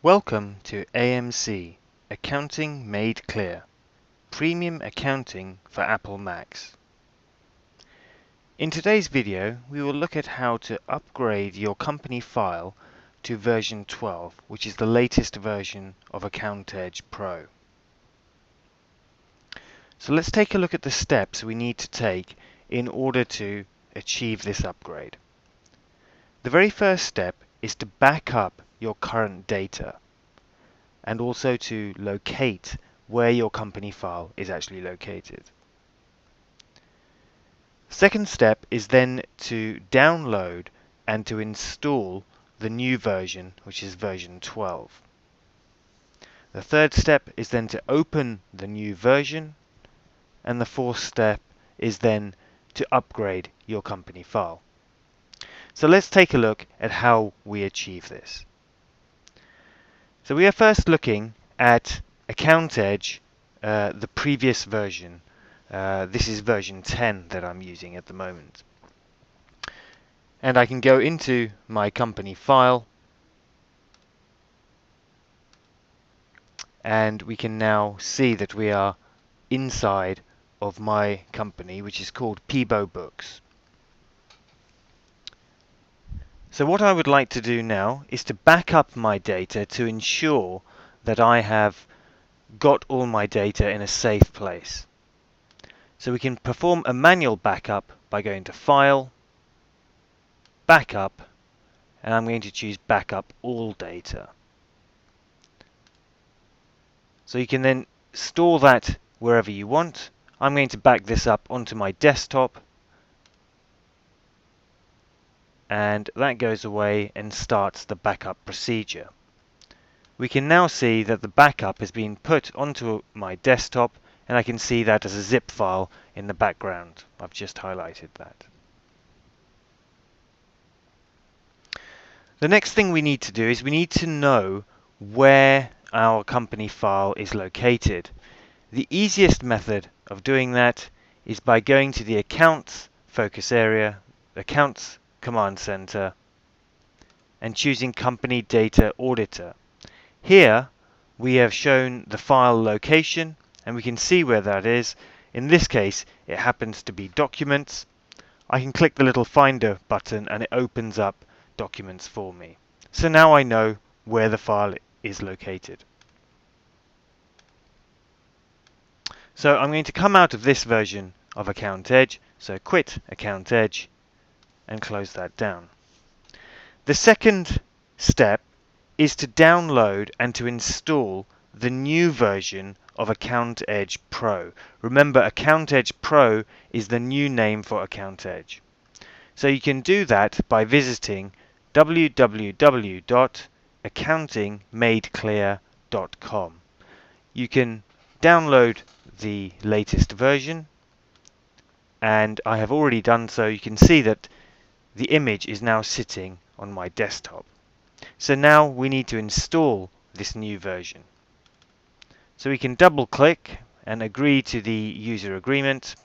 Welcome to AMC Accounting Made Clear, Premium Accounting for Apple Macs. In today's video, we will look at how to upgrade your company file to version 12, which is the latest version of AccountEdge Pro. So let's take a look at the steps we need to take in order to achieve this upgrade. The very first step is to back up your current data and also to locate where your company file is actually located. Second step is then to download and to install the new version, which is version 12. The third step is then to open the new version, and the fourth step is then to upgrade your company file. So let's take a look at how we achieve this. So we are first looking at AccountEdge, the previous version. This is version 10 that I'm using at the moment. And I can go into my company file, and we can now see that we are inside of my company, which is called Peebo Books. So what I would like to do now is to back up my data to ensure that I have got all my data in a safe place. So we can perform a manual backup by going to File, Backup, and I'm going to choose Backup All Data. So you can then store that wherever you want. I'm going to back this up onto my desktop, and that goes away and starts the backup procedure. We can now see that the backup has been put onto my desktop, and I can see that as a zip file in the background. I've just highlighted that. The next thing we need to do is we need to know where our company file is located. The easiest method of doing that is by going to the Accounts focus area, Accounts Command Center, and choosing Company Data Auditor. Here we have shown the file location, and we can see where that is. In this case, it happens to be Documents. I can click the little Finder button and it opens up Documents for me. So now I know where the file is located. So I'm going to come out of this version of AccountEdge, so quit AccountEdge and close that down. The second step is to download and to install the new version of AccountEdge Pro. Remember, AccountEdge Pro is the new name for AccountEdge. So you can do that by visiting www.accountingmadeclear.com. You can download the latest version, and I have already done so. You can see that the image is now sitting on my desktop. So now we need to install this new version. So we can double click and agree to the user agreement,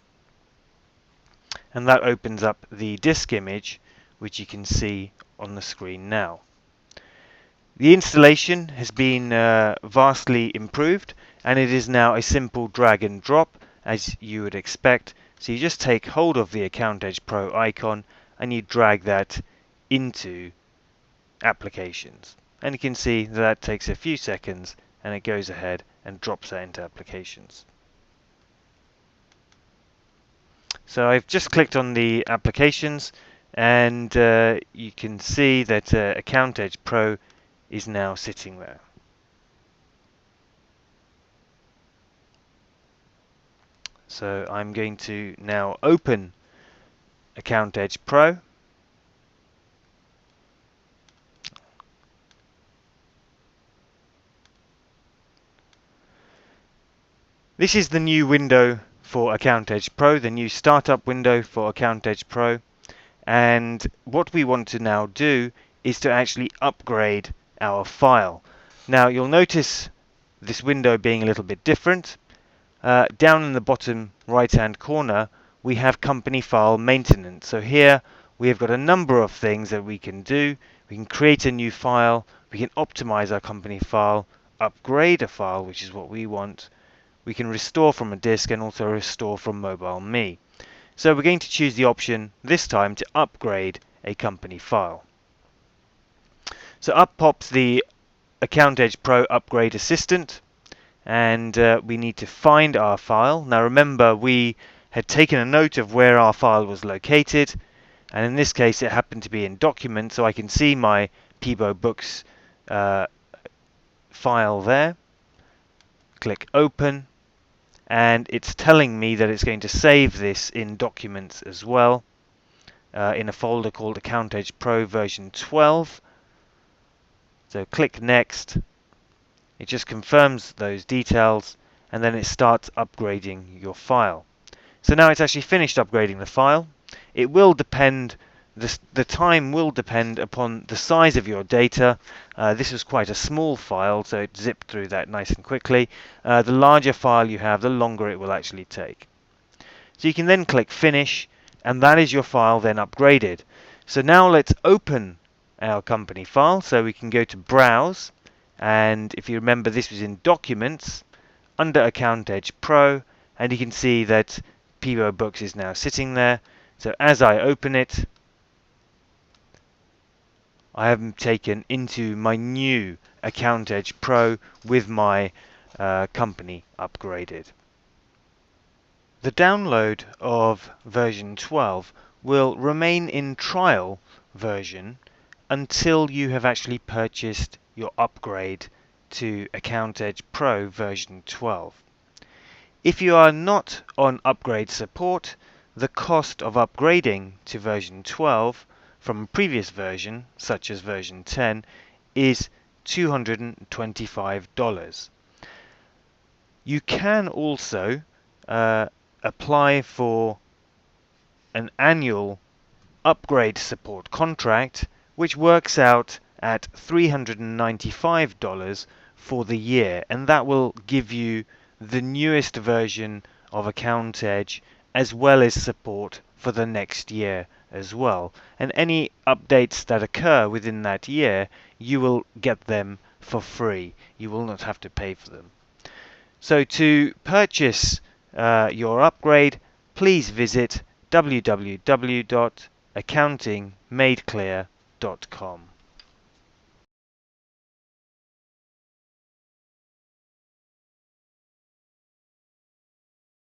and that opens up the disk image, which you can see on the screen now. The installation has been vastly improved, and it is now a simple drag and drop, as you would expect. So you just take hold of the AccountEdge Pro icon and you drag that into Applications. And you can see that takes a few seconds and it goes ahead and drops that into Applications. So I've just clicked on the Applications, and you can see that AccountEdge Pro is now sitting there. So I'm going to now open AccountEdge Pro. This is the new window for AccountEdge Pro, the new startup window for AccountEdge Pro. And what we want to now do is to actually upgrade our file. Now you'll notice this window being a little bit different. Down in the bottom right hand corner we have company file maintenance. So here we have got a number of things that we can do. We can create a new file, We can optimize our company file, upgrade a file, which is what we want. We can restore from a disk and also restore from MobileMe. So we're going to choose the option this time to upgrade a company file. So up pops the AccountEdge Pro Upgrade Assistant, and we need to find our file. Now remember, we had taken a note of where our file was located, and in this case it happened to be in Documents, so I can see my Peebo Books file there. Click Open, and it's telling me that it's going to save this in Documents as well, in a folder called AccountEdge Pro V12. So click Next. It just confirms those details, and then it starts upgrading your file. So now it's actually finished upgrading the file. It will depend, the time will depend upon the size of your data. This was quite a small file, so it zipped through that nice and quickly. The larger file you have, the longer it will actually take. So you can then click Finish, and that is your file then upgraded. So now let's open our company file. So we can go to Browse, and if you remember, this was in Documents under AccountEdge Pro, and you can see that Peebo Books is now sitting there. So as I open it, I am taken into my new AccountEdge Pro with my company upgraded. The download of version 12 will remain in trial version until you have actually purchased your upgrade to AccountEdge Pro version 12. If you are not on upgrade support, the cost of upgrading to version 12 from a previous version, such as version 10, is $225. You can also apply for an annual upgrade support contract, which works out at $395 for the year, and that will give you the newest version of AccountEdge as well as support for the next year as well. And any updates that occur within that year, you will get them for free. You will not have to pay for them. So to purchase your upgrade, please visit www.accountingmadeclear.com.